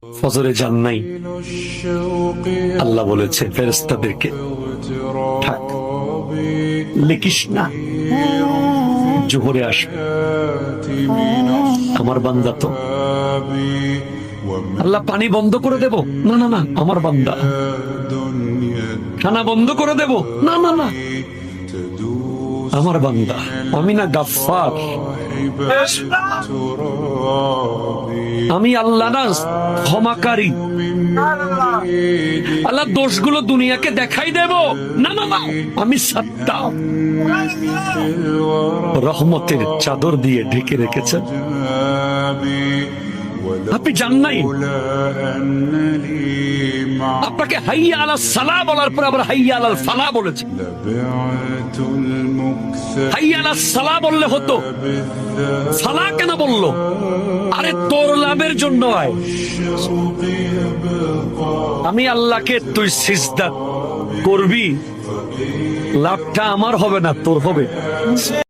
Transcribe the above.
ফজরে যান নাই, আল্লাহ বলেছে ফেরেশতাদেরকে থাক, লিখিস না, জোহরে আসবে। আমার বান্দা তো। আল্লাহ পানি বন্ধ করে দেব? না না না, আমার বান্দা। খানা বন্ধ করে দেব? না না না, আমার বান্দা। আমি না গাফফার, আমি আল্লাহ না ক্ষমাকারী। আল্লাহ দোষগুলো দুনিয়াকে দেখাই দেব? না না না, আমি সাত্তার। রহমতের চাদর দিয়ে ঢেকে রেখেছেন। আপনি জান নাই? আপনাকে হাইয়া আলাস সালাহ বলার পর আবার হাইয়া আলাল ফালাহ বলেছে। হাইয়া আলাস সালাহ বললে হতো, ফালাহ কেন বললো? আরে তোর লাভের জন্য আয়। আমি আল্লাহকে তুই সিজদা করবি, লাভটা আমার হবে না, তোর হবে।